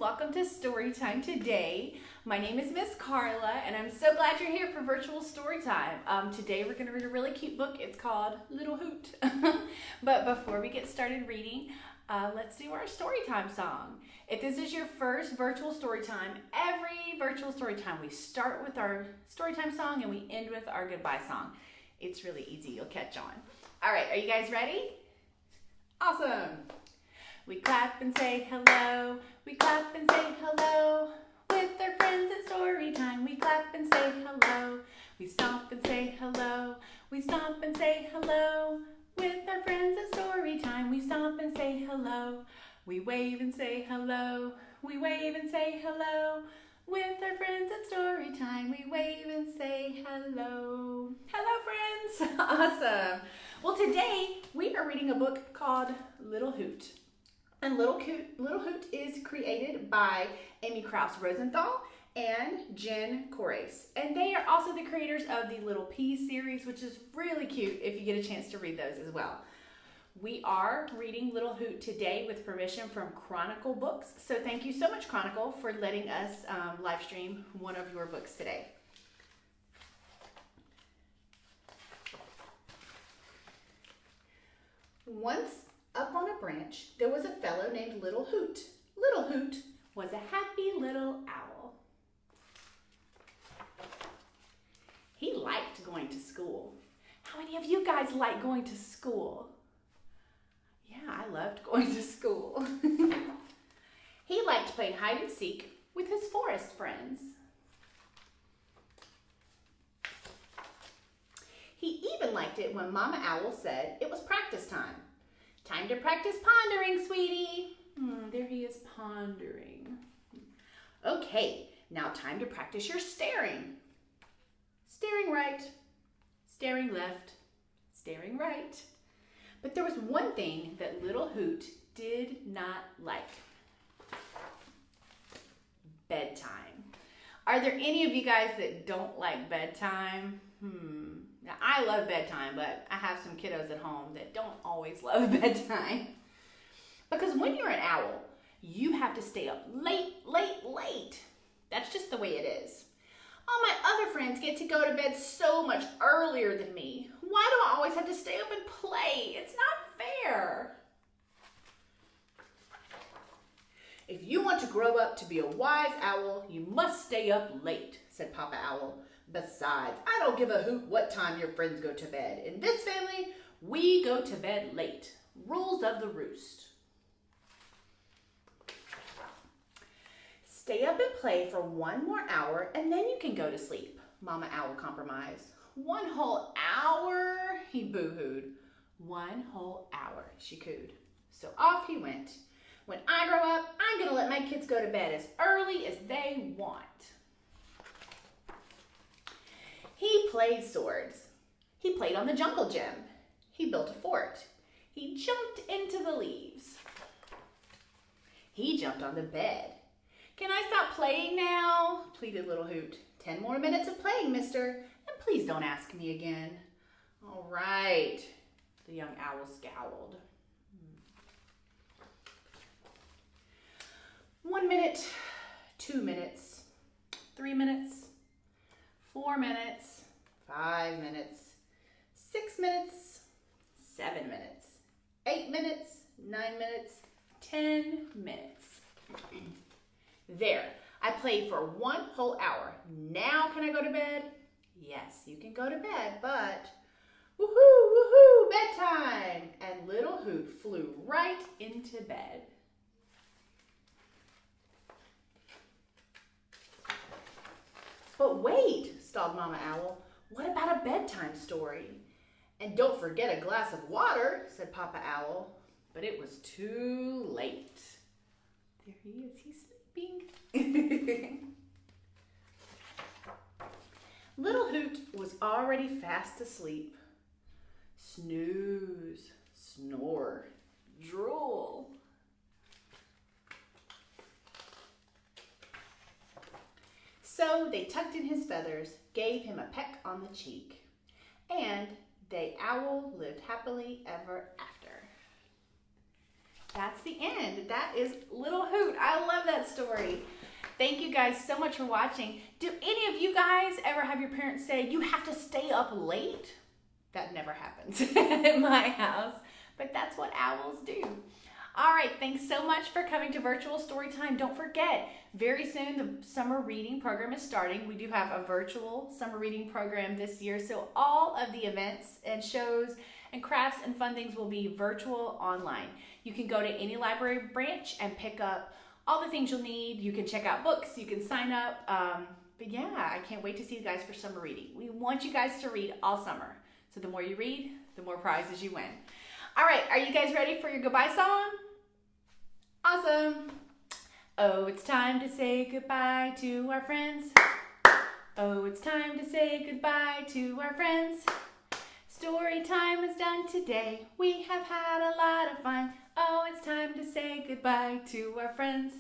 Welcome to Storytime today. My name is Miss Carla, and I'm so glad you're here for virtual Storytime. Today we're going to read a really cute book. It's called Little Hoot. But before we get started reading, let's do our Storytime song. If this is your first virtual Storytime, every virtual Storytime we start with our Storytime song and we end with our goodbye song. It's really easy. You'll catch on. All right, are you guys ready? Awesome. We clap and say hello, we clap and say hello. With our friends at story time, we clap and say hello. We stomp and say hello, we stomp and say hello. With our friends at story time, we stomp and say hello. We wave and say hello, we wave and say hello. With our friends at story time, we wave and say hello. Hello, friends. Awesome. Well, today we are reading a book called Little Hoot. And Little Hoot is created by Amy Krause Rosenthal and Jen Korais. And they are also the creators of the Little Pea series, which is really cute if you get a chance to read those as well. We are reading Little Hoot today with permission from Chronicle Books. So thank you so much, Chronicle, for letting us live stream one of your books today. Once up on a branch, there was a fellow named Little Hoot. Little Hoot was a happy little owl. He liked going to school. How many of you guys like going to school? Yeah, I loved going to school. He liked playing hide and seek with his forest friends. He even liked it when Mama Owl said it was practice time. Time to practice pondering, sweetie. There he is pondering. Okay, now time to practice your staring. Staring right, staring left, staring right. But there was one thing that Little Hoot did not like. Bedtime. Are there any of you guys that don't like bedtime? Now, I love bedtime, but I have some kiddos at home that don't always love bedtime. Because when you're an owl, you have to stay up late. That's just the way it is. All my other friends get to go to bed so much earlier than me. Why do I always have to stay up and play? It's not fair. If you want to grow up to be a wise owl, you must stay up late, said Papa Owl. Besides, I don't give a hoot what time your friends go to bed. In this family, we go to bed late. Rules of the roost. Stay up and play for one more hour and then you can go to sleep, Mama Owl compromised. 1 whole hour, he boo-hooed. 1 whole hour, she cooed. So off he went. When I grow up, I'm going to let my kids go to bed as early as they want. He played swords. He played on the jungle gym. He built a fort. He jumped into the leaves. He jumped on the bed. Can I stop playing now? Pleaded Little Hoot. 10 more minutes of playing, mister, and please don't ask me again. All right, the young owl scowled. 1 minute, 2 minutes, 3 minutes, 4 minutes, 5 minutes, 6 minutes, 7 minutes, 8 minutes, 9 minutes, 10 minutes. There, I played for 1 whole hour. Now can I go to bed? Yes, you can go to bed, but woohoo, bedtime. And Little Hoot flew right into bed. But wait, stalled Mama Owl. What about a bedtime story? And don't forget a glass of water, said Papa Owl. But it was too late. There he is, he's sleeping. Little Hoot was already fast asleep. Snooze, snore, drool. So they tucked in his feathers, gave him a peck on the cheek, and they owl lived happily ever after. that's the end. That is Little Hoot. I love that story. Thank you guys so much for watching. Do any of you guys ever have your parents say, you have to stay up late? That never happens at my house, but that's what owls do. All right, thanks so much for coming to Virtual Storytime. Don't forget, very soon the summer reading program is starting. We do have a virtual summer reading program this year, so all of the events and shows and crafts and fun things will be virtual online. You can go to any library branch and pick up all the things you'll need. You can check out books, you can sign up. But yeah, I can't wait to see you guys for summer reading. We want you guys to read all summer. So the more you read, the more prizes you win. All right, are you guys ready for your goodbye song? Awesome. Oh, it's time to say goodbye to our friends. Oh, it's time to say goodbye to our friends. Story time is done today. We have had a lot of fun. Oh, it's time to say goodbye to our friends.